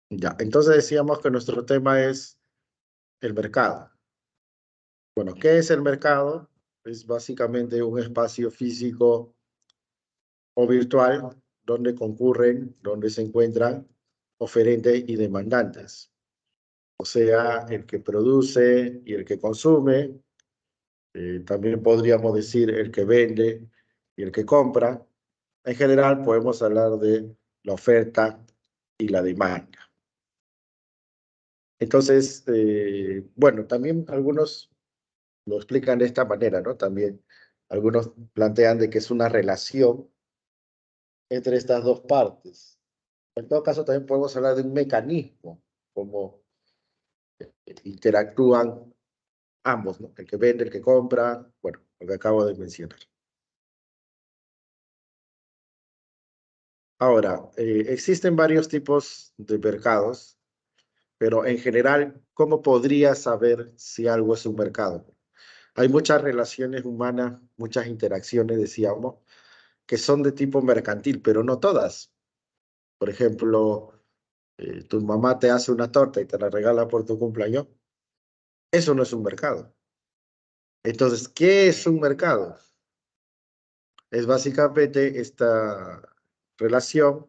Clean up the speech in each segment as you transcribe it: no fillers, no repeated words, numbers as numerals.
Ya, entonces decíamos que nuestro tema es el mercado. Bueno, ¿qué es el mercado? Es básicamente un espacio físico o virtual donde concurren, donde se encuentran oferentes y demandantes. O sea, el que produce y el que consume, también podríamos decir el que vende y el que compra. En general podemos hablar de la oferta y la demanda. Entonces, bueno, también algunos lo explican de esta manera, ¿no? También algunos plantean de que es una relación entre estas dos partes. En todo caso, también podemos hablar de un mecanismo, como interactúan ambos, ¿no? El que vende, el que compra, bueno, lo que acabo de mencionar. Ahora, existen varios tipos de mercados, pero en general, ¿cómo podrías saber si algo es un mercado? Hay muchas relaciones humanas, muchas interacciones, decíamos, que son de tipo mercantil, pero no todas. Por ejemplo, tu mamá te hace una torta y te la regala por tu cumpleaños. Eso no es un mercado. Entonces, ¿qué es un mercado? Es básicamente esta relación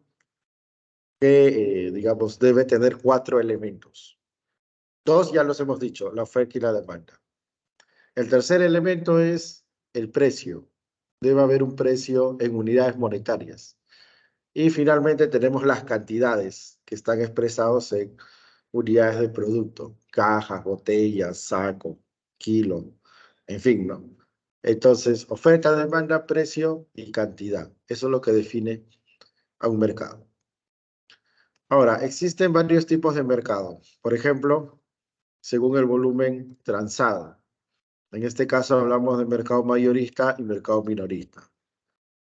que, digamos, debe tener cuatro elementos. Dos ya los hemos dicho, la oferta y la demanda. El tercer elemento es el precio. Debe haber un precio en unidades monetarias. Y finalmente tenemos las cantidades que están expresados en unidades de producto, cajas, botellas, saco, kilo, en fin, ¿no? Entonces, oferta, demanda, precio y cantidad. Eso es lo que define a un mercado. Ahora, existen varios tipos de mercado. Por ejemplo, según el volumen transado. En este caso hablamos de mercado mayorista y mercado minorista.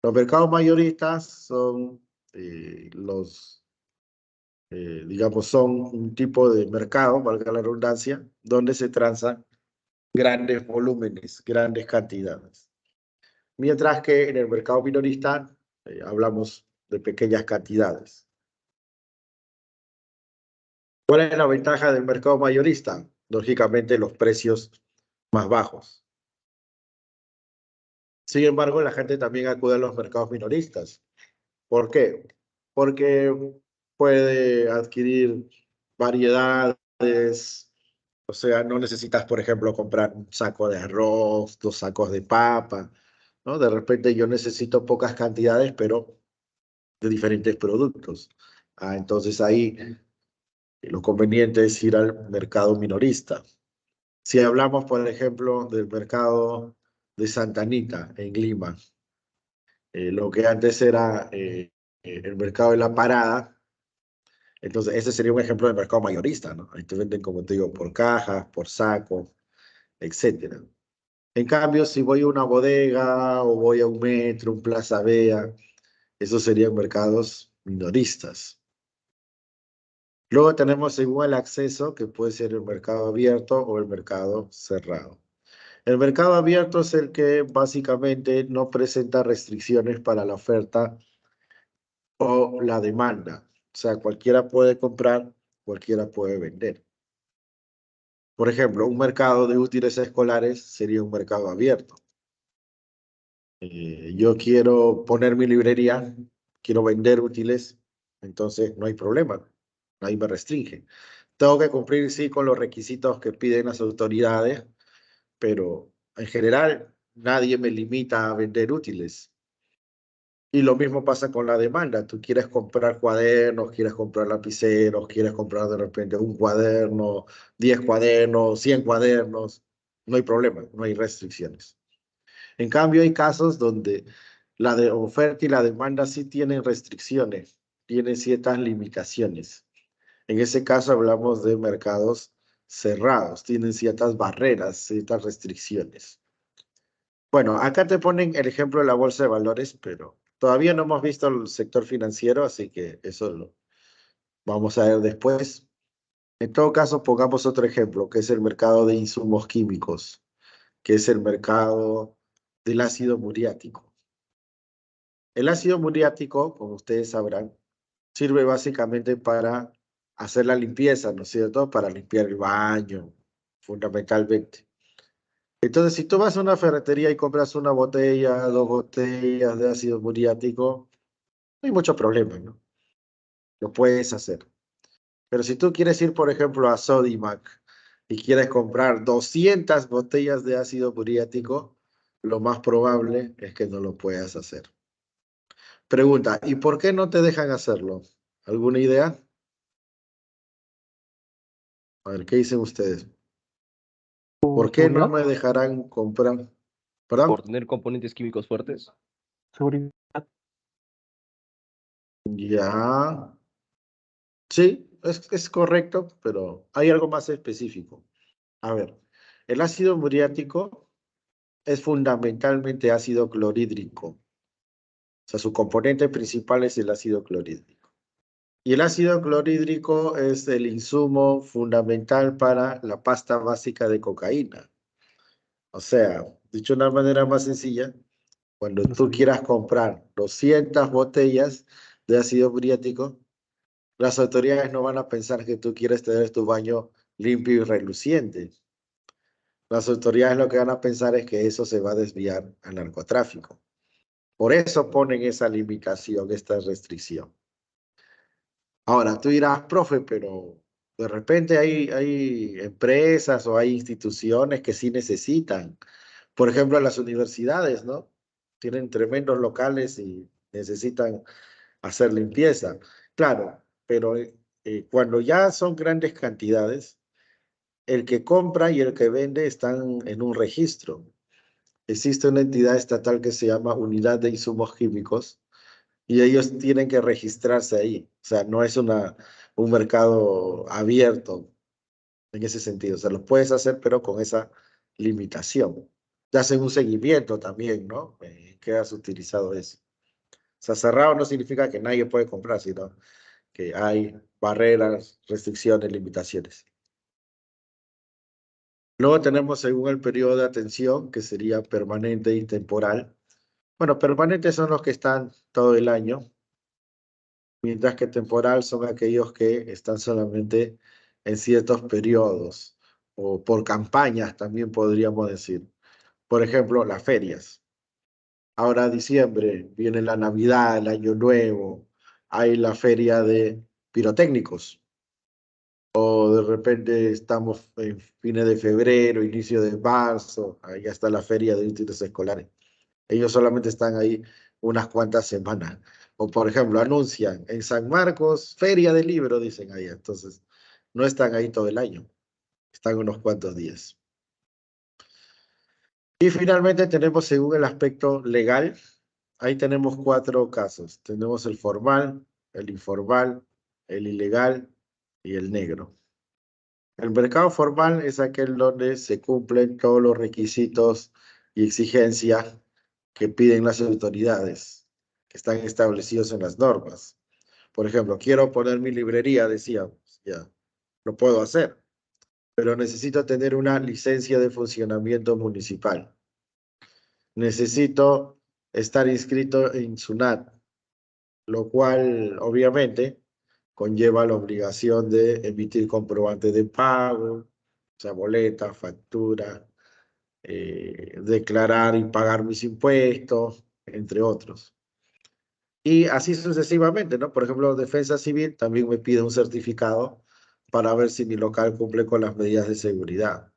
Los mercados mayoristas son digamos, son un tipo de mercado, valga la redundancia, donde se transan grandes volúmenes, grandes cantidades. Mientras que en el mercado minorista hablamos de pequeñas cantidades. ¿Cuál es la ventaja del mercado mayorista? Lógicamente, los precios más bajos. Sin embargo, la gente también acude a los mercados minoristas. ¿Por qué? Porque puede adquirir variedades, o sea, no necesitas, por ejemplo, comprar un saco de arroz, dos sacos de papa, ¿no? De repente yo necesito pocas cantidades, pero de diferentes productos. Entonces ahí lo conveniente es ir al mercado minorista. Si hablamos, por ejemplo, del mercado de Santa Anita en Lima, lo que antes era el mercado de la parada. Entonces, ese sería un ejemplo de mercado mayorista, ¿no? Ahí te venden, como te digo, por cajas, por saco, etcétera. En cambio, si voy a una bodega o voy a un metro, un Plaza Vea, esos serían mercados minoristas. Luego tenemos según el acceso, que puede ser el mercado abierto o el mercado cerrado. El mercado abierto es el que básicamente no presenta restricciones para la oferta o la demanda. O sea, cualquiera puede comprar, cualquiera puede vender. Por ejemplo, un mercado de útiles escolares sería un mercado abierto. Yo quiero poner mi librería, quiero vender útiles, entonces no hay problema, nadie me restringe. Tengo que cumplir, sí, con los requisitos que piden las autoridades, pero en general nadie me limita a vender útiles. Y lo mismo pasa con la demanda. Tú quieres comprar cuadernos, quieres comprar lapiceros, quieres comprar de repente un cuaderno, 10 cuadernos, 100 cuadernos. No hay problema, no hay restricciones. En cambio, hay casos donde la de oferta y la demanda sí tienen restricciones, tienen ciertas limitaciones. En ese caso hablamos de mercados cerrados, tienen ciertas barreras, ciertas restricciones. Bueno, acá te ponen el ejemplo de la bolsa de valores, pero todavía no hemos visto el sector financiero, así que eso lo vamos a ver después. En todo caso, pongamos otro ejemplo, que es el mercado de insumos químicos, que es el mercado del ácido muriático. El ácido muriático, como ustedes sabrán, sirve básicamente para hacer la limpieza, ¿no es cierto? Para limpiar el baño, fundamentalmente. Entonces, si tú vas a una ferretería y compras una botella, dos botellas de ácido muriático, no hay mucho problema, ¿no? Lo puedes hacer. Pero si tú quieres ir, por ejemplo, a Sodimac y quieres comprar 200 botellas de ácido muriático, lo más probable es que no lo puedas hacer. Pregunta, ¿y por qué no te dejan hacerlo? ¿Alguna idea? A ver, ¿qué dicen ustedes? ¿Por Por qué no seguridad, me dejarán comprar? Por ¿Perdón? tener componentes químicos fuertes. seguridad. Ya. Sí, es correcto, pero hay algo más específico. A ver, el ácido muriático es fundamentalmente ácido clorhídrico. O sea, su componente principal es el ácido clorhídrico. Y el ácido clorhídrico es el insumo fundamental para la pasta básica de cocaína. O sea, dicho de una manera más sencilla, cuando No tú sabía. quieras comprar 200 botellas de ácido muriático, las autoridades no van a pensar que tú quieres tener tu baño limpio y reluciente. Las autoridades lo que van a pensar es que eso se va a desviar al narcotráfico. Por eso ponen esa limitación, esta restricción. Ahora, tú dirás, profe, pero de repente hay empresas o hay instituciones que sí necesitan. Por ejemplo, las universidades, ¿no? Tienen tremendos locales y necesitan hacer limpieza. Claro, pero cuando ya son grandes cantidades, el que compra y el que vende están en un registro. Existe una entidad estatal que se llama Unidad de Insumos Químicos y ellos tienen que registrarse ahí. O sea, no es un mercado abierto en ese sentido. O sea, lo puedes hacer, pero con esa limitación. Te hacen un seguimiento también, ¿no? ¿Qué has utilizado eso? O sea, cerrado no significa que nadie puede comprar, sino que hay barreras, restricciones, limitaciones. Luego tenemos según el periodo de atención, que sería permanente y temporal. Bueno, permanentes son los que están todo el año, mientras que temporal son aquellos que están solamente en ciertos periodos o por campañas también podríamos decir. Por ejemplo, las ferias. Ahora diciembre viene la Navidad, el Año Nuevo, hay la feria de pirotécnicos. O de repente estamos en fines de febrero, inicio de marzo, ahí ya está la feria de útiles escolares. Ellos solamente están ahí unas cuantas semanas. O por ejemplo, anuncian en San Marcos, feria del libro, dicen ahí. Entonces, no están ahí todo el año, están unos cuantos días. Y finalmente tenemos según el aspecto legal, ahí tenemos 4 casos. Tenemos el formal, el informal, el ilegal y el negro. El mercado formal es aquel donde se cumplen todos los requisitos y exigencias que piden las autoridades, que están establecidos en las normas. Por ejemplo, quiero poner mi librería, decíamos, ya, lo puedo hacer, pero necesito tener una licencia de funcionamiento municipal. Necesito estar inscrito en SUNAT, lo cual obviamente conlleva la obligación de emitir comprobante de pago, o sea, boleta, factura, declarar y pagar mis impuestos, entre otros. Y así sucesivamente, ¿no? Por ejemplo, Defensa Civil también me pide un certificado para ver si mi local cumple con las medidas de seguridad.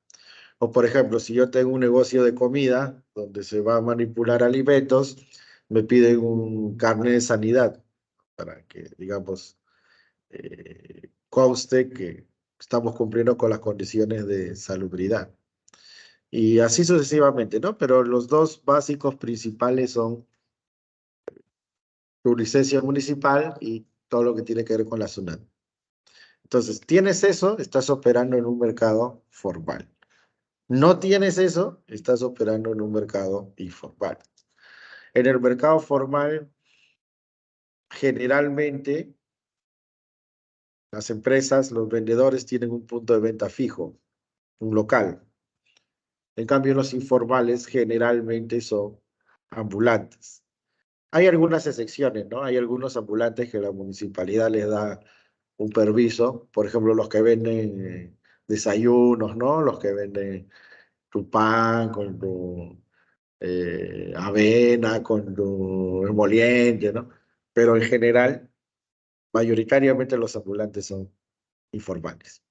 O por ejemplo, si yo tengo un negocio de comida donde se va a manipular alimentos, me piden un carnet de sanidad para que, digamos, conste que estamos cumpliendo con las condiciones de salubridad. Y así sucesivamente, ¿no? Pero los dos básicos principales son tu licencia municipal y todo lo que tiene que ver con la SUNAT. Entonces, tienes eso, estás operando en un mercado formal. No tienes eso, estás operando en un mercado informal. En el mercado formal, generalmente, las empresas, los vendedores tienen un punto de venta fijo, un local. En cambio, los informales generalmente son ambulantes. Hay algunas excepciones, ¿no? Hay algunos ambulantes que la municipalidad les da un permiso, por ejemplo, los que venden desayunos, ¿no? Los que venden tu pan con tu avena, con tu emoliente, ¿no? Pero en general, mayoritariamente los ambulantes son informales.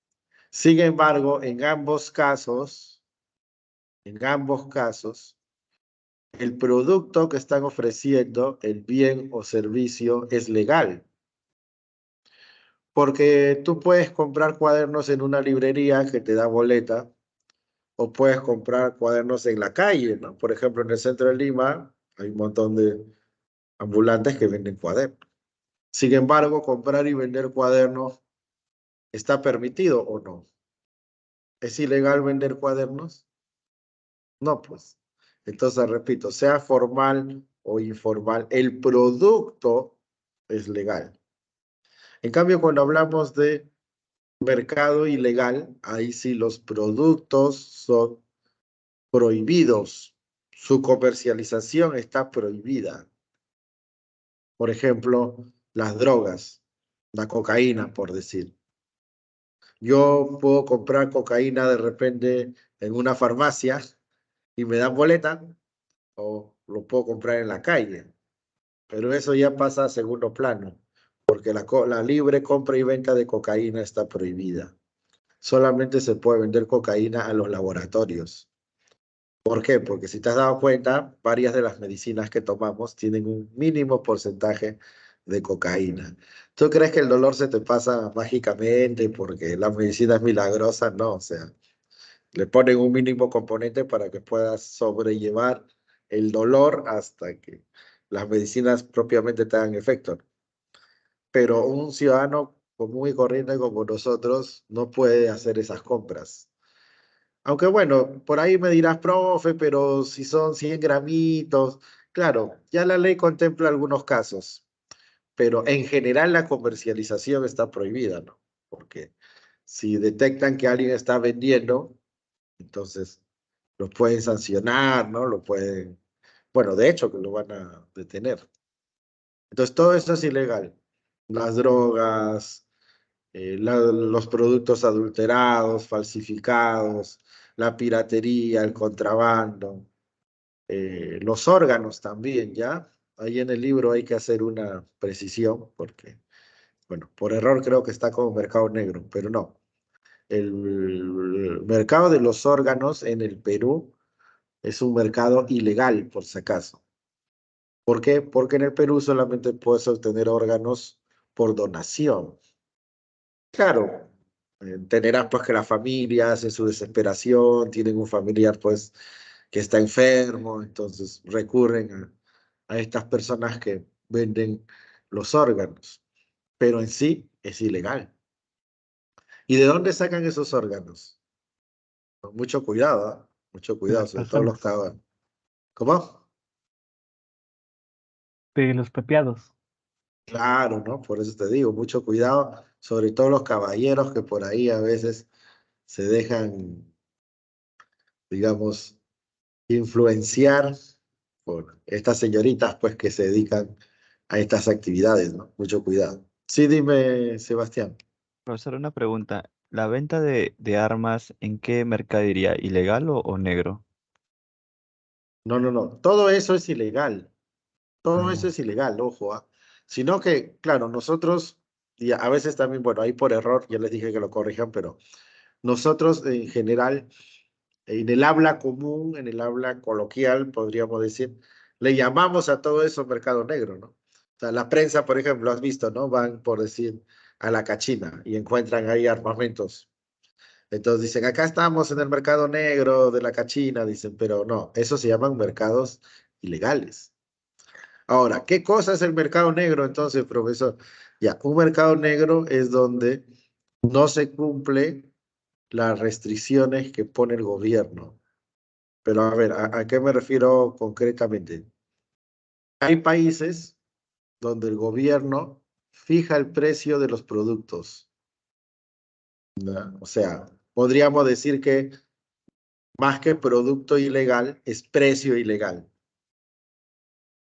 Sin embargo, en ambos casos, el producto que están ofreciendo, el bien o servicio, es legal. Porque tú puedes comprar cuadernos en una librería que te da boleta, o puedes comprar cuadernos en la calle, ¿no? Por ejemplo, en el centro de Lima hay un montón de ambulantes que venden cuadernos. Sin embargo, comprar y vender cuadernos está permitido o no. ¿Es ilegal vender cuadernos? No, pues. Entonces, repito, sea formal o informal, el producto es legal. En cambio, cuando hablamos de mercado ilegal, ahí sí los productos son prohibidos. Su comercialización está prohibida. Por ejemplo, las drogas, la cocaína, por decir. Yo puedo comprar cocaína de repente en una farmacia y me dan boleta, o lo puedo comprar en la calle, pero eso ya pasa a segundo plano, porque la libre compra y venta de cocaína está prohibida. Solamente se puede vender cocaína a los laboratorios. ¿Por qué? Porque si te has dado cuenta, varias de las medicinas que tomamos tienen un mínimo porcentaje de cocaína. ¿Tú crees que el dolor se te pasa mágicamente porque la medicina es milagrosa? No, o sea, le ponen un mínimo componente para que puedas sobrellevar el dolor hasta que las medicinas propiamente te hagan efecto. Pero un ciudadano común y corriente como nosotros no puede hacer esas compras. Aunque bueno, por ahí me dirás, profe, pero si son 100 gramitos, claro, ya la ley contempla algunos casos, pero en general la comercialización está prohibida, ¿no? Porque si detectan que alguien está vendiendo, entonces lo pueden sancionar, ¿no? Lo pueden, bueno, de hecho que lo van a detener. Entonces todo esto es ilegal. Las drogas, los productos adulterados, falsificados, la piratería, el contrabando, los órganos también, ¿ya? Ahí en el libro hay que hacer una precisión porque, bueno, por error creo que está como mercado negro, pero no. El mercado de los órganos en el Perú es un mercado ilegal, por si acaso. ¿Por qué? Porque en el Perú solamente puedes obtener órganos por donación. Claro, entenderás pues que las familias en su desesperación tienen un familiar pues que está enfermo, entonces recurren a estas personas que venden los órganos, pero en sí es ilegal. ¿Y de dónde sacan esos órganos? Con mucho cuidado, ¿ah? Mucho De cuidado, las sobre todo los personas, caballos. ¿Cómo? de los pepeados. Claro, ¿no? Por eso te digo, mucho cuidado, sobre todo los caballeros que por ahí a veces se dejan, digamos, influenciar por estas señoritas, pues, que se dedican a estas actividades, ¿no? Mucho cuidado. Sí, dime, Sebastián. Profesor, una pregunta. ¿La venta de armas en qué mercado iría? ¿Ilegal o negro? No, no, no. Todo eso es ilegal. Ah, Todo eso ya. es ilegal, ojo, ¿ah? Sino que, claro, nosotros, y a veces también, bueno, ahí por error, ya les dije que lo corrijan, pero nosotros en general, en el habla común, en el habla coloquial, podríamos decir, le llamamos a todo eso mercado negro, ¿no? O sea, la prensa, por ejemplo, has visto, ¿no? Van, por decir, a la Cachina y encuentran ahí armamentos. Entonces dicen, acá estamos en el mercado negro de la Cachina, dicen, pero no, eso se llaman mercados ilegales. Ahora, ¿qué cosa es el mercado negro entonces, profesor? Ya, un mercado negro es donde no se cumple las restricciones que pone el gobierno. Pero a ver, ¿a qué me refiero concretamente? Hay países donde el gobierno fija el precio de los productos, ¿no? O sea, podríamos decir que más que producto ilegal, es precio ilegal.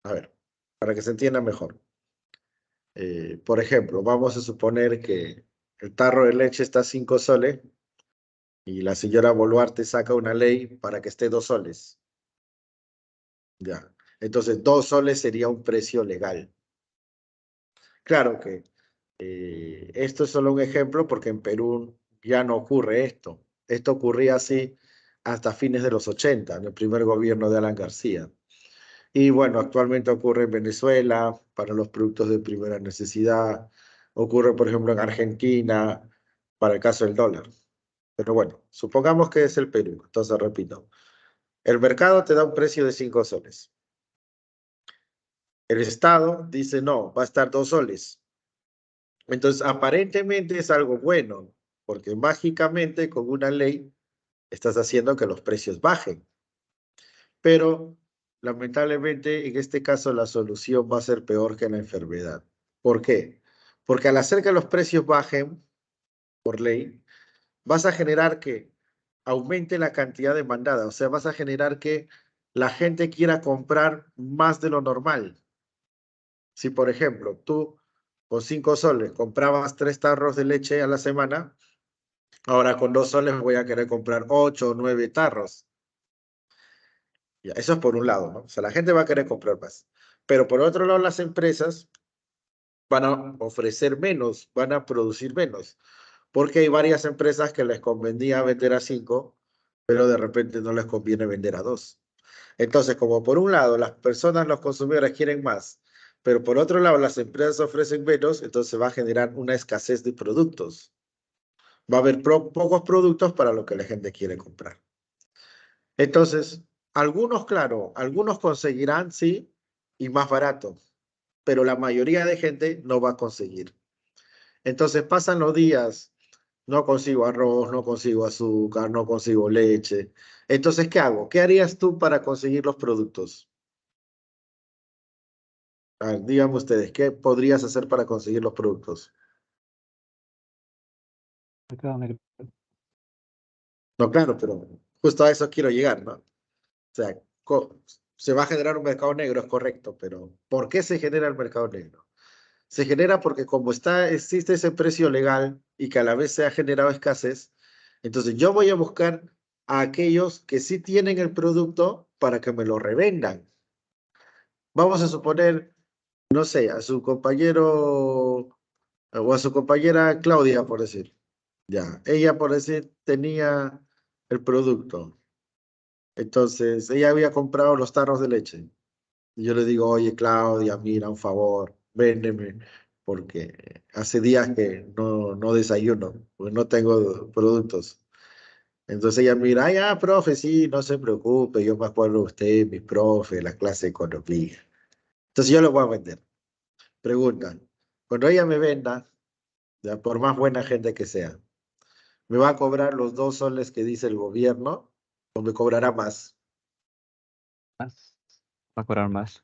A ver, para que se entienda mejor. Por ejemplo, vamos a suponer que el tarro de leche está a 5 soles y la señora Boluarte saca una ley para que esté 2 soles. Ya. Entonces, 2 soles sería un precio legal. Claro que esto es solo un ejemplo porque en Perú ya no ocurre esto. Esto ocurría así hasta fines de los 80, en el primer gobierno de Alan García. Y bueno, actualmente ocurre en Venezuela para los productos de primera necesidad. Ocurre, por ejemplo, en Argentina para el caso del dólar. Pero bueno, supongamos que es el Perú. Entonces, repito, el mercado te da un precio de 5 soles. El Estado dice, no, va a estar 2 soles. Entonces, aparentemente es algo bueno, porque mágicamente con una ley estás haciendo que los precios bajen. Pero lamentablemente en este caso la solución va a ser peor que la enfermedad. ¿Por qué? Porque al hacer que los precios bajen por ley, vas a generar que aumente la cantidad demandada, o sea, vas a generar que la gente quiera comprar más de lo normal. Si, por ejemplo, tú con 5 soles comprabas 3 tarros de leche a la semana, ahora con 2 soles voy a querer comprar 8 o 9 tarros. Ya, eso es por un lado, ¿no? O sea, la gente va a querer comprar más. Pero por otro lado, las empresas van a ofrecer menos, van a producir menos, porque hay varias empresas que les convenía vender a 5, pero de repente no les conviene vender a 2. Entonces, como por un lado las personas, los consumidores quieren más, pero por otro lado las empresas ofrecen menos, entonces va a generar una escasez de productos. Va a haber pocos productos para lo que la gente quiere comprar. Entonces, algunos, claro, algunos conseguirán, sí, y más barato, pero la mayoría de gente no va a conseguir. Entonces pasan los días, no consigo arroz, no consigo azúcar, no consigo leche. Entonces, ¿qué hago? ¿Qué harías tú para conseguir los productos? A ver, díganme ustedes, ¿qué podrías hacer para conseguir los productos? Mercado negro. No, claro, pero justo a eso quiero llegar, ¿no? O sea, se va a generar un mercado negro, es correcto, pero ¿por qué se genera el mercado negro? Se genera porque como existe ese precio legal y que a la vez se ha generado escasez, entonces yo voy a buscar a aquellos que sí tienen el producto para que me lo revendan. Vamos a suponer, no sé, a su compañero o a su compañera Claudia, por decir. Ya, ella, por decir, tenía el producto. Entonces, ella había comprado los tarros de leche. Y yo le digo, oye, Claudia, mira, un favor, véndeme, porque hace días que no desayuno, pues no tengo productos. Entonces ella mira, ah, ya, profe, sí, no se preocupe, yo me acuerdo de usted, mi profe, la clase de economía. Entonces yo lo voy a vender. Pregunta, cuando ella me venda, ya, por más buena gente que sea, ¿me va a cobrar los 2 soles que dice el gobierno o me cobrará más? Más. Va a cobrar más.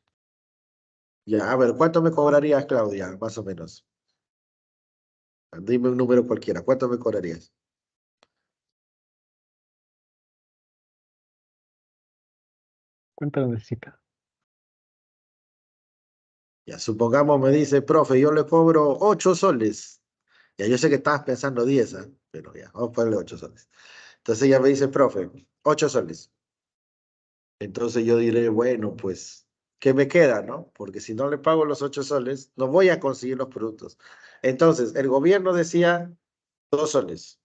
Ya, a ver, ¿cuánto me cobrarías, Claudia? Más o menos. Dime un número cualquiera, ¿cuánto me cobrarías? ¿Cuánto lo necesita? Ya, supongamos me dice, profe, yo le cobro 8 soles. Ya, yo sé que estabas pensando 10, ¿ah? Pero ya, vamos a ponerle 8 soles. Entonces ella me dice, profe, 8 soles. Entonces yo diré, bueno, pues, ¿qué me queda, no? Porque si no le pago los 8 soles, no voy a conseguir los productos. Entonces, el gobierno decía 2 soles.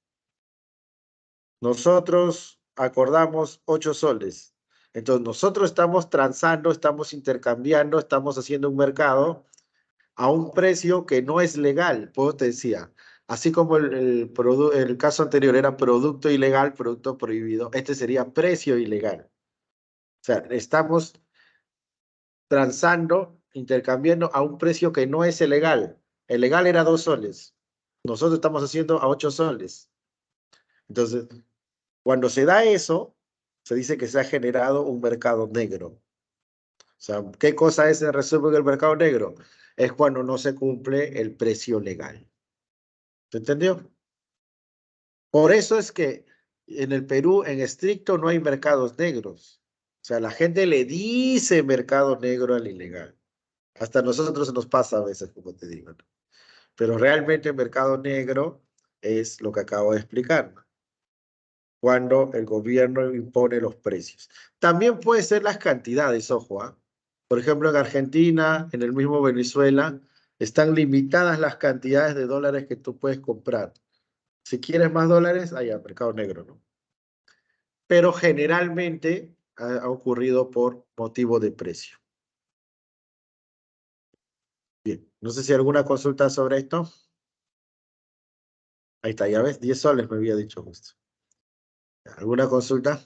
Nosotros acordamos 8 soles. Entonces, nosotros estamos transando, estamos intercambiando, estamos haciendo un mercado a un precio que no es legal. Pues te decía, así como el caso anterior era producto ilegal, producto prohibido, este sería precio ilegal. O sea, estamos transando, intercambiando a un precio que no es el legal. El legal era 2 soles. Nosotros estamos haciendo a 8 soles. Entonces, cuando se da eso, se dice que se ha generado un mercado negro. O sea, ¿qué cosa es en resumen el mercado negro? Es cuando no se cumple el precio legal. ¿Se entendió? Por eso es que en el Perú, en estricto, no hay mercados negros. O sea, la gente le dice mercado negro al ilegal. Hasta a nosotros se nos pasa a veces, como te digo, ¿no? Pero realmente el mercado negro es lo que acabo de explicar, ¿no? Cuando el gobierno impone los precios. También puede ser las cantidades, ojo, ¿ah? Por ejemplo, en Argentina, en el mismo Venezuela, están limitadas las cantidades de dólares que tú puedes comprar. Si quieres más dólares, allá, mercado negro, ¿no? Pero generalmente ha ocurrido por motivo de precio. Bien, no sé si hay alguna consulta sobre esto. Ahí está, ya ves, 10 soles me había dicho justo. ¿Alguna consulta?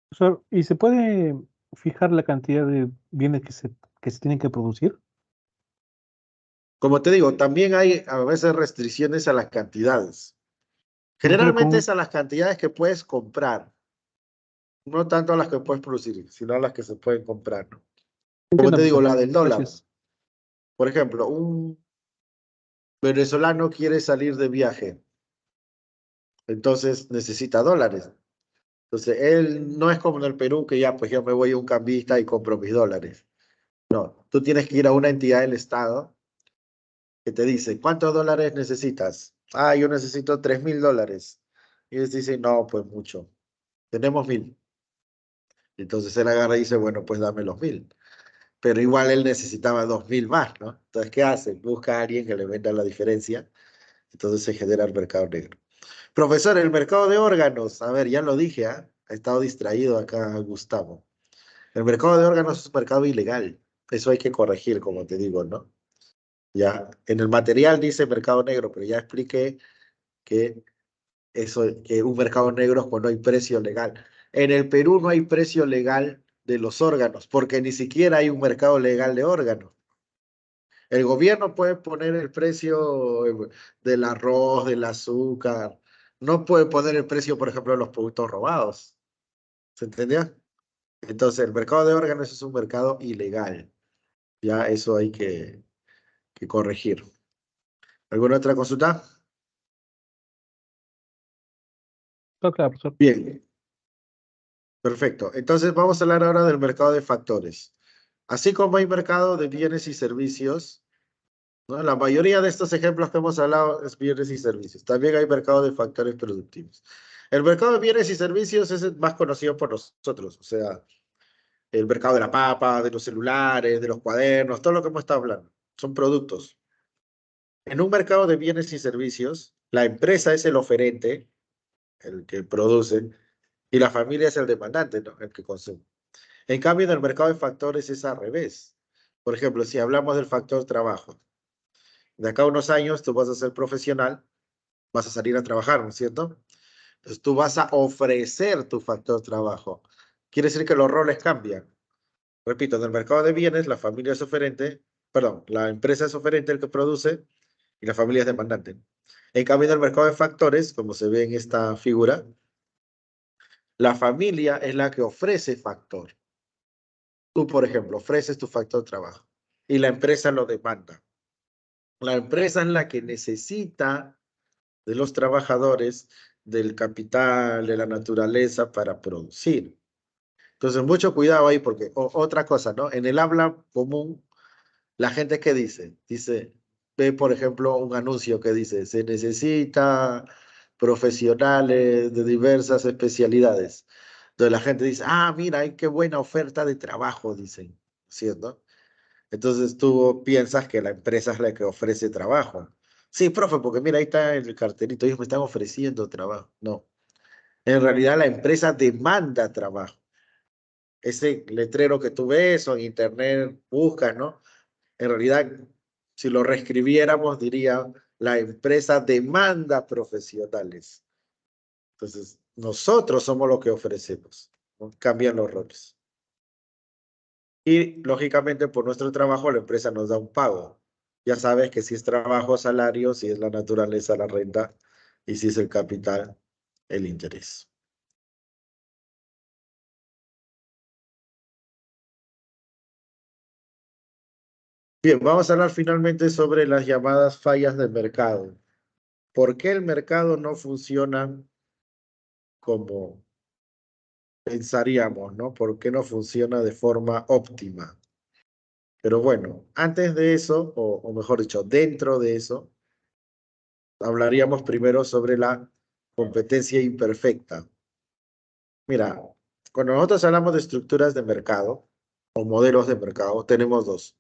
Profesor, ¿y se puede fijar la cantidad de bienes que se tienen que producir? Como te digo, también hay a veces restricciones a las cantidades. Me refiero Generalmente con... es a las cantidades que puedes comprar, no tanto a las que puedes producir, sino a las que se pueden comprar, ¿no? Como Entiendo, te digo, profesor. la del dólar. Gracias. Por ejemplo, un venezolano quiere salir de viaje, entonces necesita dólares. Entonces, él no es como en el Perú, que ya, pues yo me voy a un cambista y compro mis dólares. No, tú tienes que ir a una entidad del Estado que te dice, ¿cuántos dólares necesitas? Ah, yo necesito $3,000. Y ellos dicen, no, pues mucho. Tenemos 1,000. Entonces él agarra y dice, bueno, pues dame los 1,000. Pero igual él necesitaba 2,000 más, ¿no? Entonces, ¿qué hace? Busca a alguien que le venda la diferencia. Entonces se genera el mercado negro. Profesor, el mercado de órganos. A ver, ya lo dije, ¿ah? Ha estado distraído acá Gustavo. El mercado de órganos es un mercado ilegal. Eso hay que corregir, como te digo, ¿no? Ya, en el material dice mercado negro, pero ya expliqué que que un mercado negro es cuando hay precio legal. En el Perú no hay precio legal de los órganos, porque ni siquiera hay un mercado legal de órganos. El gobierno puede poner el precio del arroz, del azúcar, no puede poner el precio, por ejemplo, de los productos robados. ¿Se entendía? Entonces, el mercado de órganos es un mercado ilegal. Ya eso hay que corregir. ¿Alguna otra consulta? Todo claro, profesor. Bien, perfecto. Entonces vamos a hablar ahora del mercado de factores. Así como hay mercado de bienes y servicios, ¿no? La mayoría de estos ejemplos que hemos hablado es bienes y servicios. También hay mercado de factores productivos. El mercado de bienes y servicios es el más conocido por nosotros, o sea, el mercado de la papa, de los celulares, de los cuadernos, todo lo que hemos estado hablando. Son productos. En un mercado de bienes y servicios, la empresa es el oferente, el que produce, y la familia es el demandante, ¿no? El que consume. En cambio, en el mercado de factores es al revés. Por ejemplo, si hablamos del factor trabajo, de acá a unos años tú vas a ser profesional, vas a salir a trabajar, ¿no es cierto? Entonces tú vas a ofrecer tu factor trabajo. Quiere decir que los roles cambian. Repito, en el mercado de bienes, la familia es oferente, perdón, la empresa es oferente el que produce y la familia es demandante. En cambio, en el mercado de factores, como se ve en esta figura, la familia es la que ofrece factor. Tú, por ejemplo, ofreces tu factor trabajo y la empresa lo demanda. La empresa es la que necesita de los trabajadores, del capital, de la naturaleza para producir. Entonces, mucho cuidado ahí porque otra cosa, ¿no? En el habla común, la gente ¿qué dice? Dice, ve por ejemplo un anuncio que dice, se necesita profesionales de diversas especialidades. Entonces la gente dice, ah, mira, hay qué buena oferta de trabajo, dicen, ¿cierto? Entonces tú piensas que la empresa es la que ofrece trabajo. Sí, profe, porque mira, ahí está el cartelito, ellos me están ofreciendo trabajo. No, en realidad la empresa demanda trabajo. Ese letrero que tú ves o en internet buscas, ¿no? En realidad, si lo reescribiéramos, diría, la empresa demanda profesionales. Entonces, nosotros somos los que ofrecemos, ¿no? Cambian los roles. Y lógicamente por nuestro trabajo la empresa nos da un pago. Ya sabes que si es trabajo, salario, si es la naturaleza, la renta, y si es el capital, el interés. Bien, vamos a hablar finalmente sobre las llamadas fallas de mercado. ¿Por qué el mercado no funciona como pensaríamos, ¿no? ¿Por qué no funciona de forma óptima? Pero bueno, antes de eso, o mejor dicho, dentro de eso, hablaríamos primero sobre la competencia imperfecta. Mira, cuando nosotros hablamos de estructuras de mercado o modelos de mercado, tenemos dos: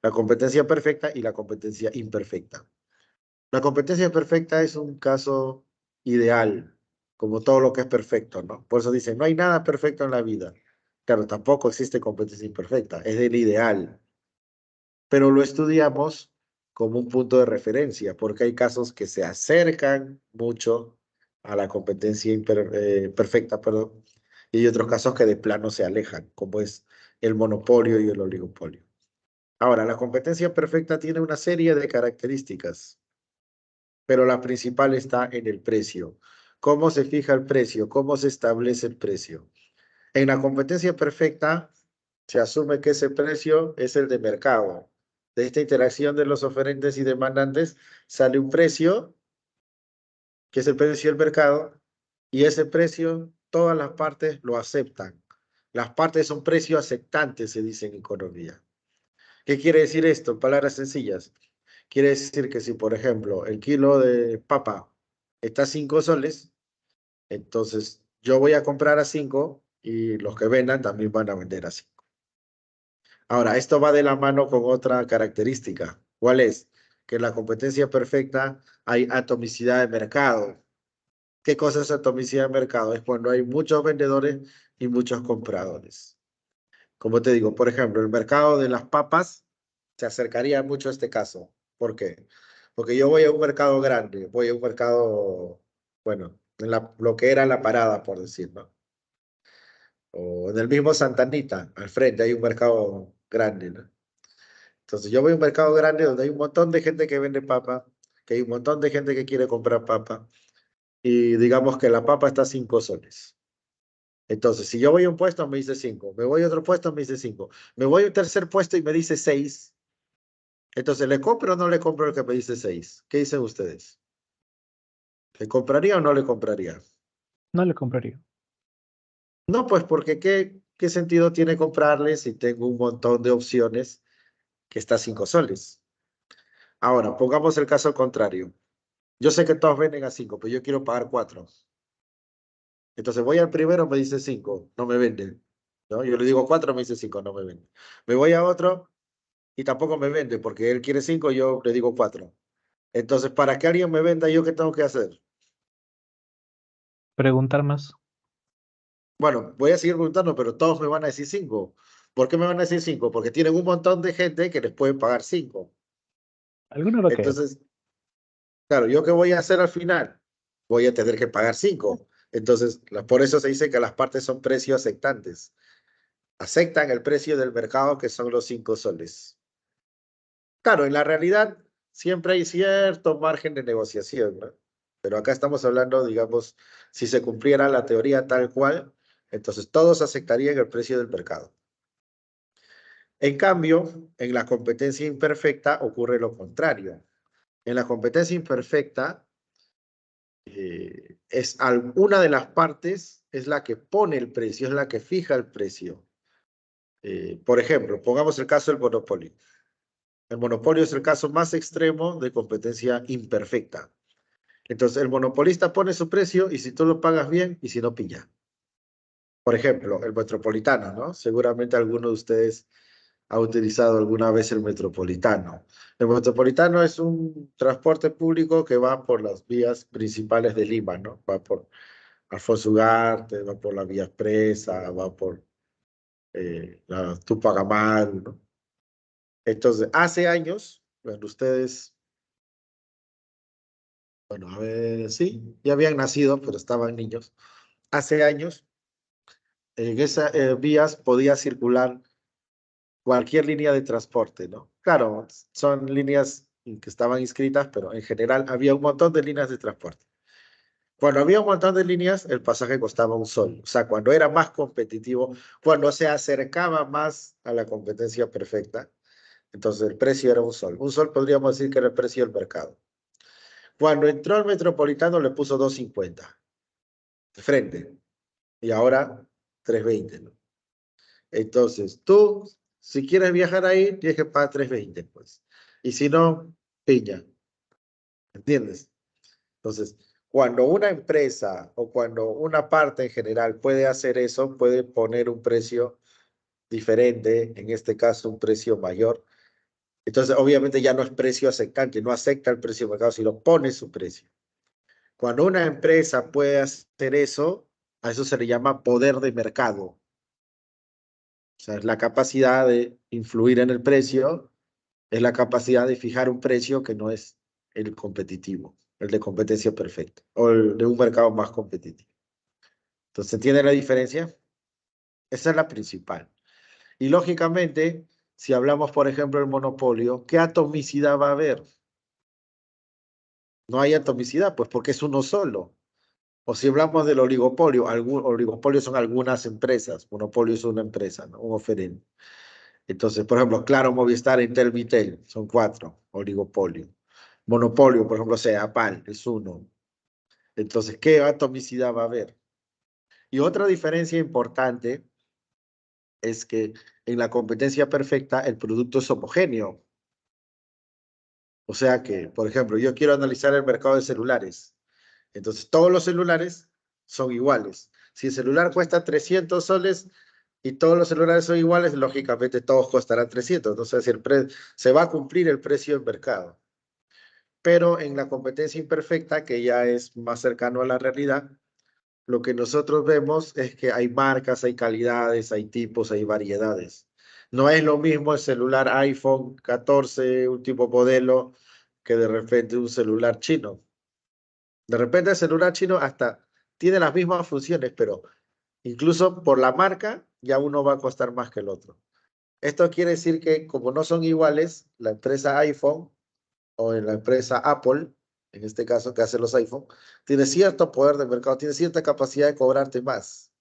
la competencia perfecta y la competencia imperfecta. La competencia perfecta es un caso ideal, como todo lo que es perfecto, ¿no? Por eso dicen, no hay nada perfecto en la vida. Claro, tampoco existe competencia imperfecta, es el ideal. Pero lo estudiamos como un punto de referencia, porque hay casos que se acercan mucho a la competencia perfecta, perdón, y hay otros casos que de plano se alejan, como es el monopolio y el oligopolio. Ahora, la competencia perfecta tiene una serie de características, pero la principal está en el precio. ¿Cómo se fija el precio? ¿Cómo se establece el precio? En la competencia perfecta se asume que ese precio es el de mercado. De esta interacción de los oferentes y demandantes sale un precio, que es el precio del mercado, y ese precio todas las partes lo aceptan. Las partes son precios aceptantes, se dice en economía. ¿Qué quiere decir esto? En palabras sencillas. Quiere decir que si, por ejemplo, el kilo de papa está a 5 soles, entonces yo voy a comprar a 5 y los que vendan también van a vender a 5. Ahora, esto va de la mano con otra característica. ¿Cuál es? Que en la competencia perfecta hay atomicidad de mercado. ¿Qué cosa es atomicidad de mercado? Es cuando hay muchos vendedores y muchos compradores. Como te digo, por ejemplo, el mercado de las papas se acercaría mucho a este caso. ¿Por qué? Porque yo voy a un mercado grande, voy a un mercado, bueno, lo que era La Parada, por decirlo. O en el mismo Santa Anita, al frente hay un mercado grande, ¿no? Entonces yo voy a un mercado grande donde hay un montón de gente que vende papa, que hay un montón de gente que quiere comprar papa, y digamos que la papa está a 5 soles. Entonces, si yo voy a un puesto, me dice 5. Me voy a otro puesto, me dice 5. Me voy a un tercer puesto y me dice 6. Entonces, ¿le compro o no le compro el que me dice 6? ¿Qué dicen ustedes? ¿Le compraría o no le compraría? No le compraría. No, pues porque ¿qué sentido tiene comprarle si tengo un montón de opciones que está a 5 soles? Ahora, pongamos el caso contrario. Yo sé que todos venden a 5, pero yo quiero pagar 4. Entonces voy al primero, me dice 5, no me venden. ¿No? Yo le digo 4, me dice 5, no me venden. Me voy a otro y tampoco me vende porque él quiere 5, yo le digo 4. Entonces, para que alguien me venda, ¿yo qué tengo que hacer? Preguntar más. Bueno, voy a seguir preguntando, pero todos me van a decir 5. ¿Por qué me van a decir 5? Porque tienen un montón de gente que les puede pagar 5. Alguno lo que Entonces, claro, ¿yo qué voy a hacer al final? Voy a tener que pagar 5. Entonces, por eso se dice que las partes son precios aceptantes. Aceptan el precio del mercado, que son los 5 soles. Claro, en la realidad siempre hay cierto margen de negociación, ¿no? Pero acá estamos hablando, digamos, si se cumpliera la teoría tal cual, entonces todos aceptarían el precio del mercado. En cambio, en la competencia imperfecta ocurre lo contrario. En la competencia imperfecta, una de las partes es la que pone el precio, es la que fija el precio. Por ejemplo, pongamos el caso del monopolio. El monopolio es el caso más extremo de competencia imperfecta. Entonces, el monopolista pone su precio y si tú lo pagas bien y si no, pilla. Por ejemplo, el metropolitano, ¿no? Seguramente alguno de ustedes ha utilizado alguna vez el metropolitano. El metropolitano es un transporte público que va por las vías principales de Lima, ¿no? Va por Alfonso Ugarte, va por la Vía Expresa, va por la Tupac Amaru, ¿no? Entonces, hace años, bueno, ustedes, bueno, a ver, sí, ya habían nacido, pero estaban niños. Hace años, en esas vías podía circular cualquier línea de transporte, ¿no? Claro, son líneas que estaban inscritas, pero en general había un montón de líneas de transporte. Cuando había un montón de líneas, el pasaje costaba un sol. O sea, cuando era más competitivo, cuando se acercaba más a la competencia perfecta, entonces el precio era un sol. Un sol podríamos decir que era el precio del mercado. Cuando entró el metropolitano le puso 2.50 de frente y ahora 3.20, ¿no? Entonces, tú, si quieres viajar ahí, tienes que pagar 3.20, pues. Y si no, piña. ¿Entiendes? Entonces, cuando una empresa o cuando una parte en general puede hacer eso, puede poner un precio diferente, en este caso un precio mayor. Entonces, obviamente ya no es precio aceptante, no acepta el precio de mercado, sino pone su precio. Cuando una empresa puede hacer eso, a eso se le llama poder de mercado. O sea, es la capacidad de influir en el precio, es la capacidad de fijar un precio que no es el competitivo, el de competencia perfecta, o el de un mercado más competitivo. Entonces, ¿entiende la diferencia? Esa es la principal. Y lógicamente, si hablamos, por ejemplo, del monopolio, ¿qué atomicidad va a haber? No hay atomicidad, pues porque es uno solo. O si hablamos del oligopolio, oligopolio son algunas empresas, monopolio es una empresa, ¿no? Un oferente. Entonces, por ejemplo, Claro, Movistar, Entel, Vitel, son 4, oligopolio. Monopolio, por ejemplo, sea APAL, es uno. Entonces, ¿qué atomicidad va a haber? Y otra diferencia importante es que en la competencia perfecta el producto es homogéneo. O sea que, por ejemplo, yo quiero analizar el mercado de celulares. Entonces, todos los celulares son iguales. Si el celular cuesta 300 soles y todos los celulares son iguales, lógicamente todos costarán 300. Entonces, se va a cumplir el precio del mercado. Pero en la competencia imperfecta, que ya es más cercano a la realidad, lo que nosotros vemos es que hay marcas, hay calidades, hay tipos, hay variedades. No es lo mismo el celular iPhone 14, último modelo, que de repente un celular chino. De repente el celular chino hasta tiene las mismas funciones, pero incluso por la marca ya uno va a costar más que el otro. Esto quiere decir que como no son iguales, la empresa iPhone o en la empresa Apple, en este caso que hace los iPhone, tiene cierto poder de mercado, tiene cierta capacidad de cobrarte más.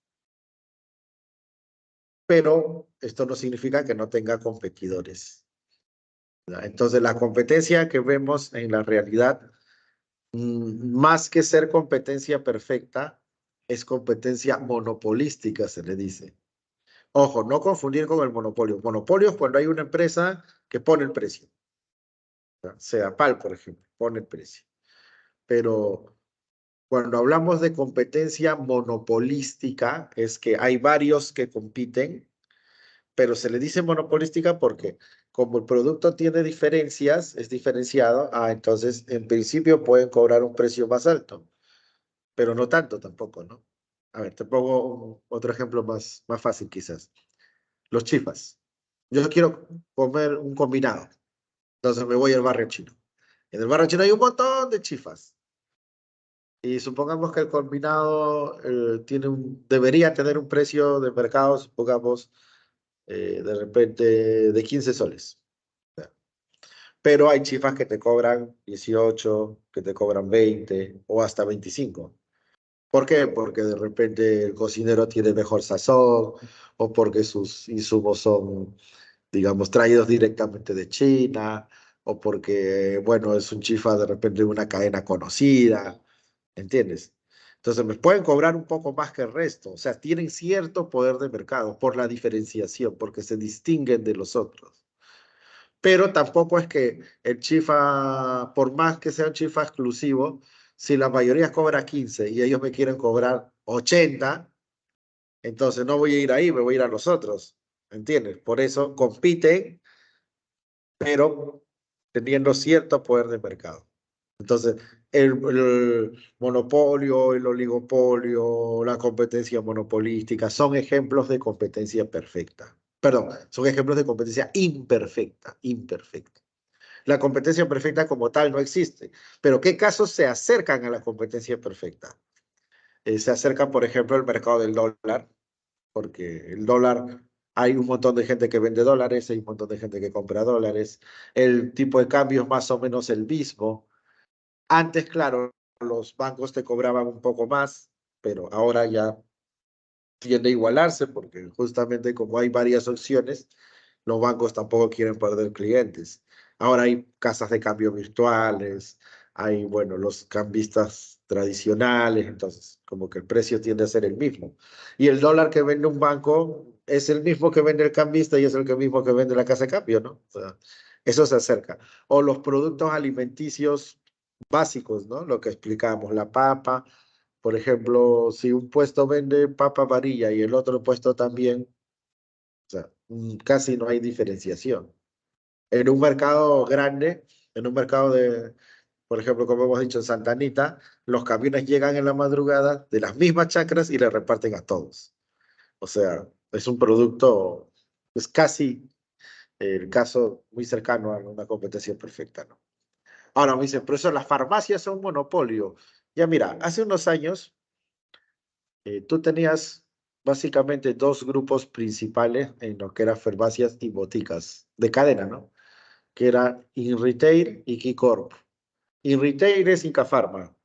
Pero esto no significa que no tenga competidores. Entonces la competencia que vemos en la realidad, más que ser competencia perfecta, es competencia monopolística, se le dice. Ojo, no confundir con el monopolio. Monopolio es cuando hay una empresa que pone el precio. Sea PAL, por ejemplo, pone el precio. Pero cuando hablamos de competencia monopolística, es que hay varios que compiten, pero se le dice monopolística porque como el producto tiene diferencias, es diferenciado, entonces en principio pueden cobrar un precio más alto, pero no tanto tampoco, ¿no? A ver, te pongo otro ejemplo más fácil quizás. Los chifas. Yo quiero comer un combinado, entonces me voy al barrio chino. En el barrio chino hay un montón de chifas. Y supongamos que el combinado debería tener un precio de mercado, supongamos, de repente de 15 soles. Pero hay chifas que te cobran 18, que te cobran 20 o hasta 25. ¿Por qué? Porque de repente el cocinero tiene mejor sazón o porque sus insumos son, digamos, traídos directamente de China o porque, bueno, es un chifa de repente de una cadena conocida, ¿entiendes? Entonces me pueden cobrar un poco más que el resto, o sea, tienen cierto poder de mercado por la diferenciación, porque se distinguen de los otros. Pero tampoco es que el chifa, por más que sea un chifa exclusivo, si la mayoría cobra 15 y ellos me quieren cobrar 80, entonces no voy a ir ahí, me voy a ir a los otros, ¿entiendes? Por eso compiten, pero teniendo cierto poder de mercado. Entonces, el monopolio, el oligopolio, la competencia monopolística son ejemplos de competencia perfecta. Perdón, son ejemplos de competencia imperfecta, imperfecta. La competencia perfecta como tal no existe, pero ¿qué casos se acercan a la competencia perfecta? Se acercan, por ejemplo, al mercado del dólar, porque el dólar, hay un montón de gente que vende dólares, hay un montón de gente que compra dólares, el tipo de cambio es más o menos el mismo. Antes, claro, los bancos te cobraban un poco más, pero ahora ya tiende a igualarse porque justamente como hay varias opciones, los bancos tampoco quieren perder clientes. Ahora hay casas de cambio virtuales, hay, bueno, los cambistas tradicionales, entonces como que el precio tiende a ser el mismo. Y el dólar que vende un banco es el mismo que vende el cambista y es el mismo que vende la casa de cambio, ¿no? O sea, eso se acerca. O los productos alimenticios básicos, ¿no? Lo que explicamos, la papa, por ejemplo, si un puesto vende papa amarilla y el otro puesto también, o sea, casi no hay diferenciación. En un mercado grande, en un mercado de, por ejemplo, como hemos dicho en Santa Anita, los camiones llegan en la madrugada de las mismas chacras y le reparten a todos. O sea, es un producto, es casi el caso muy cercano a una competencia perfecta, ¿no? Ahora me dicen, profesor, las farmacias son un monopolio. Ya mira, hace unos años tú tenías básicamente dos grupos principales en lo que eran farmacias y boticas de cadena, ¿no? Que era InRetail y Keycorp. InRetail es Incafarma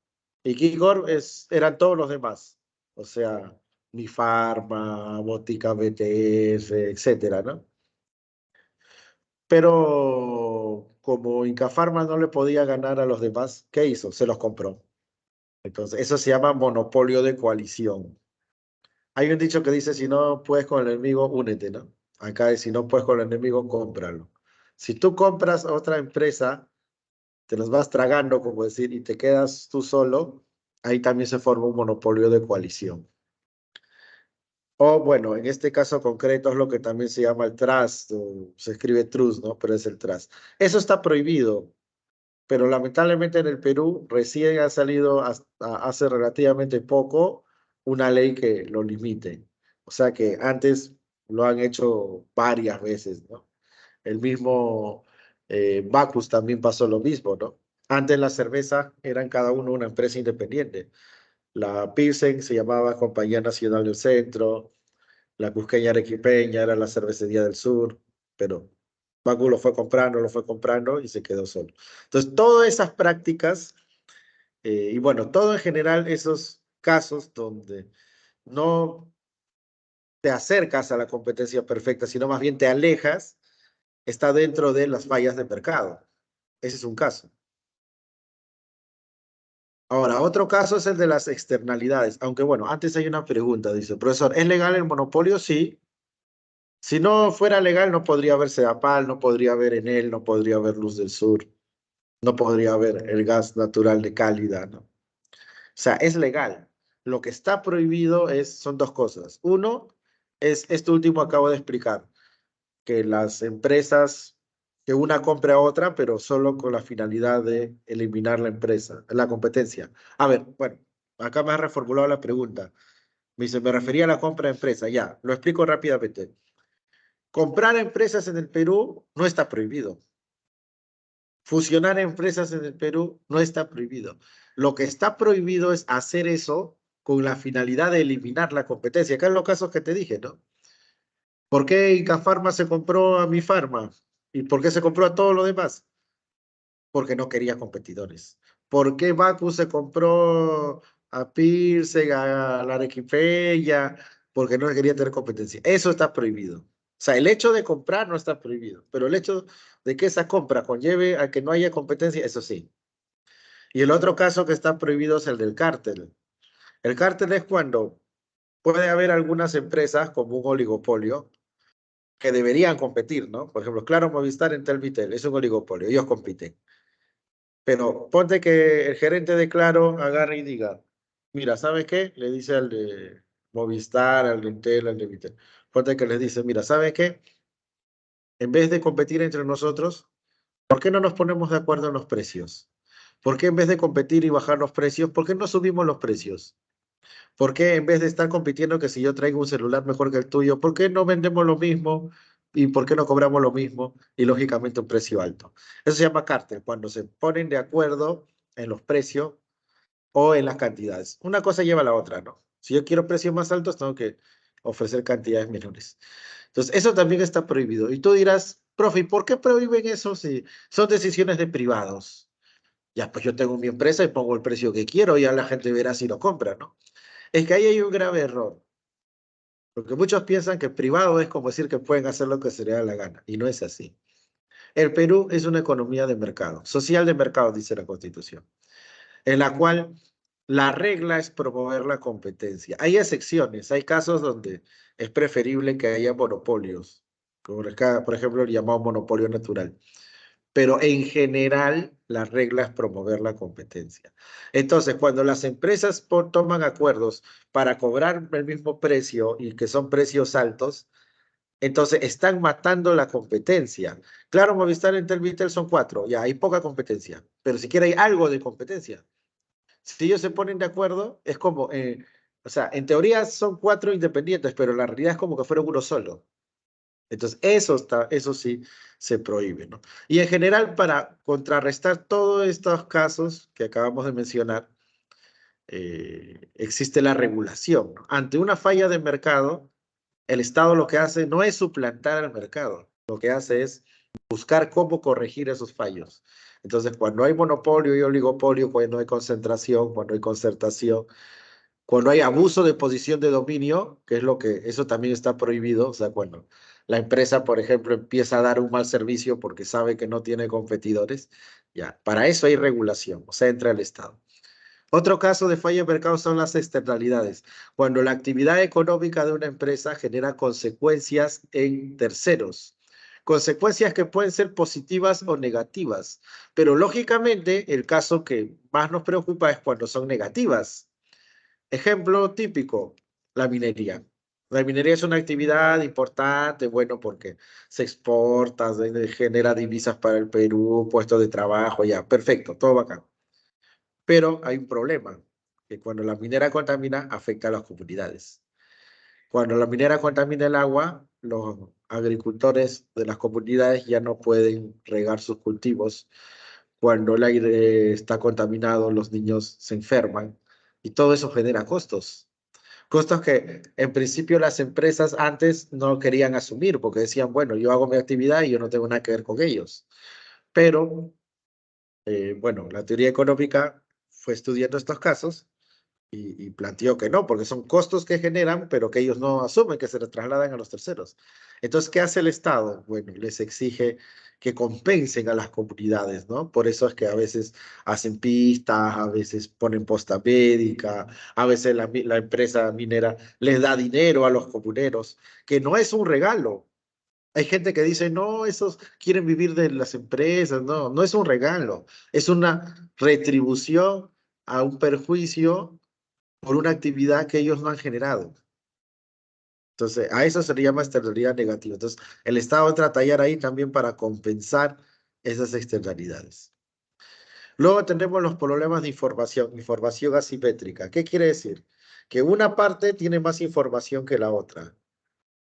y Keycorp eran todos los demás. O sea, Mi Farma, Botica BTS, etcétera, ¿no? Pero como Incafarma no le podía ganar a los demás, ¿qué hizo? Se los compró. Entonces, eso se llama monopolio de coalición. Hay un dicho que dice, si no puedes con el enemigo, únete, ¿no? Acá es, si no puedes con el enemigo, cómpralo. Si tú compras a otra empresa, te los vas tragando, como decir, y te quedas tú solo, ahí también se forma un monopolio de coalición. O bueno, en este caso concreto es lo que también se llama el trust, o se escribe trust, ¿no? Pero es el trust. Eso está prohibido, pero lamentablemente en el Perú recién ha salido hace relativamente poco una ley que lo limite. O sea que antes lo han hecho varias veces, ¿no? El mismo Bacus también pasó lo mismo, ¿no? Antes la cerveza eran cada uno una empresa independiente. La Pilsen se llamaba Compañía Nacional del Centro, la Cusqueña Arequipeña era la Cervecería del Sur, pero Bacus lo fue comprando y se quedó solo. Entonces, todas esas prácticas, y bueno, todo en general, esos casos donde no te acercas a la competencia perfecta, sino más bien te alejas, está dentro de las fallas de mercado. Ese es un caso. Ahora, otro caso es el de las externalidades, aunque bueno, antes hay una pregunta, dice, profesor, ¿es legal el monopolio? Sí. Si no fuera legal, no podría haber Sedapal, no podría haber Enel, no podría haber Luz del Sur, no podría haber el gas natural de Cálida, ¿no? O sea, es legal. Lo que está prohibido son dos cosas. Uno es esto último acabo de explicar, que las empresas, que una compre a otra, pero solo con la finalidad de eliminar la empresa, la competencia. A ver, bueno, acá me ha reformulado la pregunta. Me dice, me refería a la compra de empresa. Ya, lo explico rápidamente. Comprar empresas en el Perú no está prohibido. Fusionar empresas en el Perú no está prohibido. Lo que está prohibido es hacer eso con la finalidad de eliminar la competencia. Acá en los casos que te dije, ¿no? ¿Por qué Incafarma se compró a Mi Farma? ¿Y por qué se compró a todo lo demás? Porque no quería competidores. ¿Por qué Baku se compró a Pilsen, a la Arequipeña? Porque no quería tener competencia. Eso está prohibido. O sea, el hecho de comprar no está prohibido, pero el hecho de que esa compra conlleve a que no haya competencia, eso sí. Y el otro caso que está prohibido es el del cártel. El cártel es cuando puede haber algunas empresas como un oligopolio que deberían competir, ¿no? Por ejemplo, Claro, Movistar, Entel, Vitel, es un oligopolio, ellos compiten. Pero ponte que el gerente de Claro agarre y diga, mira, ¿sabes qué? Le dice al de Movistar, al de Entel, al de Vitel. Ponte que les dice, mira, ¿sabes qué? En vez de competir entre nosotros, ¿por qué no nos ponemos de acuerdo en los precios? ¿Por qué en vez de competir y bajar los precios, por qué no subimos los precios? ¿Por qué en vez de estar compitiendo que si yo traigo un celular mejor que el tuyo, por qué no vendemos lo mismo y por qué no cobramos lo mismo y lógicamente un precio alto? Eso se llama cártel, cuando se ponen de acuerdo en los precios o en las cantidades. Una cosa lleva a la otra, ¿no? Si yo quiero precios más altos, tengo que ofrecer cantidades menores. Entonces, eso también está prohibido. Y tú dirás, profe, ¿y por qué prohíben eso si son decisiones de privados? Ya, pues yo tengo mi empresa y pongo el precio que quiero y ya la gente verá si lo compra, ¿no? Es que ahí hay un grave error, porque muchos piensan que privado es como decir que pueden hacer lo que se les da la gana, y no es así. El Perú es una economía de mercado, social de mercado, dice la Constitución, en la cual la regla es promover la competencia. Hay excepciones, hay casos donde es preferible que haya monopolios, como por ejemplo el llamado monopolio natural. pero en general la regla es promover la competencia. Entonces, cuando las empresas toman acuerdos para cobrar el mismo precio y que son precios altos, entonces están matando la competencia. Claro, Movistar, Entel, Vitel son 4, ya hay poca competencia, pero siquiera hay algo de competencia. Si ellos se ponen de acuerdo, es como, o sea, en teoría son 4 independientes, pero la realidad es como que fueron uno solo. Entonces, eso sí se prohíbe, ¿no? Y en general, para contrarrestar todos estos casos que acabamos de mencionar, existe la regulación, ¿no? Ante una falla de mercado, el Estado lo que hace no es suplantar al mercado, lo que hace es buscar cómo corregir esos fallos. Entonces, cuando hay monopolio y oligopolio, cuando hay concentración, cuando hay concertación, cuando hay abuso de posición de dominio, que es lo que, eso también está prohibido, o sea, cuando la empresa, por ejemplo, empieza a dar un mal servicio porque sabe que no tiene competidores, ya, para eso hay regulación, o sea, entra el Estado. Otro caso de falla de mercado son las externalidades, cuando la actividad económica de una empresa genera consecuencias en terceros. Consecuencias que pueden ser positivas o negativas, pero lógicamente el caso que más nos preocupa es cuando son negativas. Ejemplo típico, la minería. La minería es una actividad importante, bueno, porque se exporta, genera divisas para el Perú, puestos de trabajo, ya, perfecto, todo bacán. Pero hay un problema, que cuando la minera contamina, afecta a las comunidades. Cuando la minera contamina el agua, los agricultores de las comunidades ya no pueden regar sus cultivos. Cuando el aire está contaminado, los niños se enferman y todo eso genera costos. Costos que en principio las empresas antes no querían asumir porque decían, bueno, yo hago mi actividad y yo no tengo nada que ver con ellos. Pero, bueno, la teoría económica fue estudiando estos casos y planteó que no, porque son costos que generan, pero que ellos no asumen, que se les trasladan a los terceros. Entonces, ¿qué hace el Estado? Bueno, les exige que compensen a las comunidades, ¿no? Por eso es que a veces hacen pistas, a veces ponen posta médica, a veces la empresa minera les da dinero a los comuneros, que no es un regalo. Hay gente que dice, no, esos quieren vivir de las empresas, no, no es un regalo, es una retribución a un perjuicio por una actividad que ellos no han generado. Entonces, a eso se le llama externalidad negativa. Entonces, el Estado entra a tallar ahí también para compensar esas externalidades. Luego tenemos los problemas de información asimétrica. ¿Qué quiere decir? Que una parte tiene más información que la otra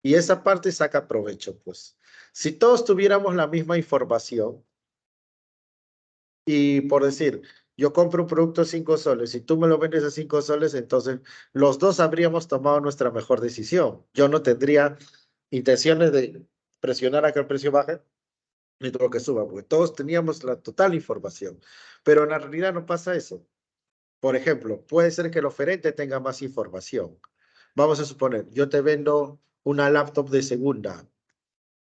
y esa parte saca provecho, pues. Si todos tuviéramos la misma información, y por decir, yo compro un producto a 5 soles y tú me lo vendes a 5 soles, entonces los dos habríamos tomado nuestra mejor decisión. Yo no tendría intenciones de presionar a que el precio baje ni todo que suba, porque todos teníamos la total información. Pero en la realidad no pasa eso. Por ejemplo, puede ser que el oferente tenga más información. Vamos a suponer, yo te vendo una laptop de segunda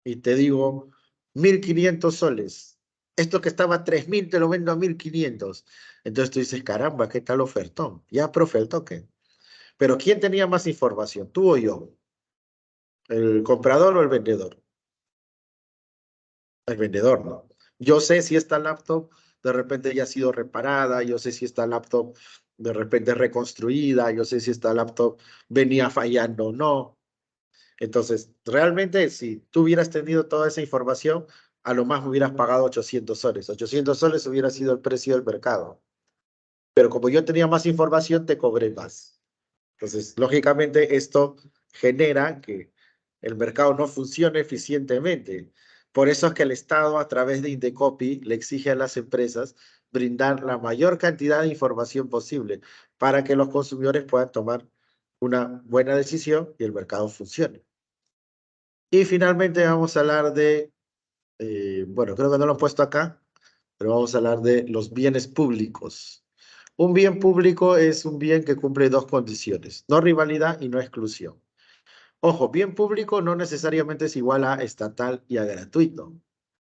y te digo 1.500 soles. Esto que estaba a 3.000 te lo vendo a 1.500. Entonces tú dices, caramba, ¿qué tal ofertón? Ya, profe, el toque. Pero ¿quién tenía más información? ¿Tú o yo? ¿El comprador o el vendedor? El vendedor, ¿no? Yo sé si esta laptop de repente ya ha sido reparada, yo sé si esta laptop de repente reconstruida, yo sé si esta laptop venía fallando o no. Entonces, realmente, si tú hubieras tenido toda esa información, a lo más me hubieras pagado 800 soles. 800 soles hubiera sido el precio del mercado. Pero como yo tenía más información, te cobré más. Entonces, lógicamente, esto genera que el mercado no funcione eficientemente. Por eso es que el Estado, a través de Indecopi, le exige a las empresas brindar la mayor cantidad de información posible para que los consumidores puedan tomar una buena decisión y el mercado funcione. Y finalmente vamos a hablar de, bueno, creo que no lo he puesto acá, pero vamos a hablar de los bienes públicos. Un bien público es un bien que cumple dos condiciones, no rivalidad y no exclusión. Ojo, bien público no necesariamente es igual a estatal y a gratuito.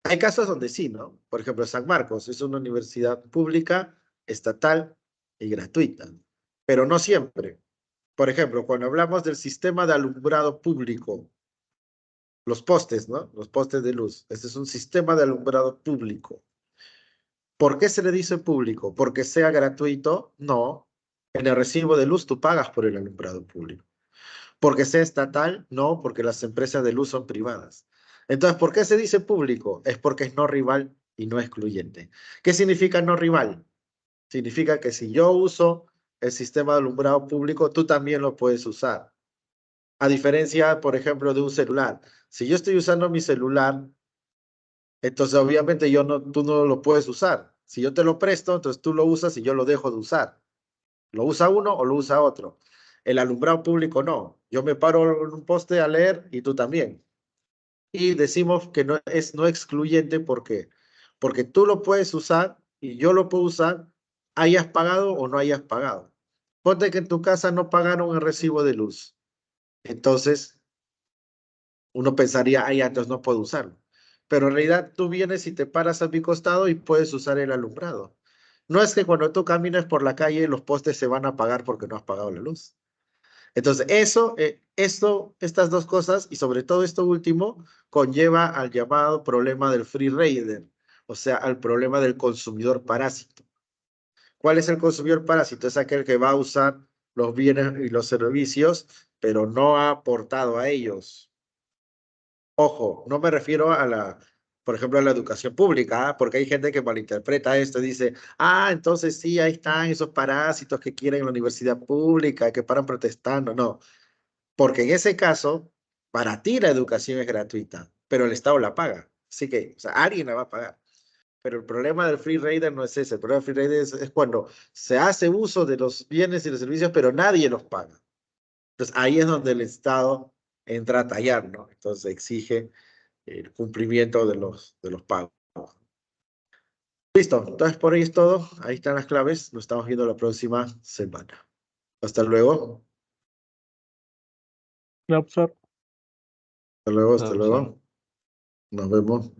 Hay casos donde sí, ¿no? Por ejemplo, San Marcos es una universidad pública, estatal y gratuita, pero no siempre. Por ejemplo, cuando hablamos del sistema de alumbrado público, los postes, ¿no? Los postes de luz. Este es un sistema de alumbrado público. ¿Por qué se le dice público? ¿Porque sea gratuito? No. En el recibo de luz tú pagas por el alumbrado público. ¿Porque sea estatal? No, porque las empresas de luz son privadas. Entonces, ¿por qué se dice público? Es porque es no rival y no excluyente. ¿Qué significa no rival? Significa que si yo uso el sistema de alumbrado público, tú también lo puedes usar. A diferencia, por ejemplo, de un celular. Si yo estoy usando mi celular, entonces obviamente tú no lo puedes usar. Si yo te lo presto, entonces tú lo usas y yo lo dejo de usar. Lo usa uno o lo usa otro. El alumbrado público no. Yo me paro en un poste a leer y tú también. Y decimos que no es no excluyente porque tú lo puedes usar y yo lo puedo usar, hayas pagado o no hayas pagado. Ponte que en tu casa no pagaron el recibo de luz. Entonces, uno pensaría, ay, entonces no puedo usarlo. Pero en realidad tú vienes y te paras a mi costado y puedes usar el alumbrado. No es que cuando tú camines por la calle los postes se van a apagar porque no has pagado la luz. Entonces, estas dos cosas, y sobre todo esto último, conlleva al llamado problema del free rider, o sea, al problema del consumidor parásito. ¿Cuál es el consumidor parásito? Es aquel que va a usar los bienes y los servicios, pero no ha aportado a ellos. Ojo, no me refiero por ejemplo, a la educación pública, ¿ah? Porque hay gente que malinterpreta esto y dice, entonces sí, ahí están esos parásitos que quieren la universidad pública, que paran protestando. No, porque en ese caso, para ti la educación es gratuita, pero el Estado la paga. Así que, o sea, alguien la va a pagar. Pero el problema del free rider no es ese. El problema del free rider es cuando se hace uso de los bienes y los servicios, pero nadie los paga. Entonces, ahí es donde el Estado entra a tallar, ¿no? Entonces, exige el cumplimiento de los pagos. Listo. Entonces, por ahí es todo. Ahí están las claves. Nos estamos viendo la próxima semana. Hasta luego. Claro, profesor. Hasta luego, hasta Profesor. luego. Nos vemos.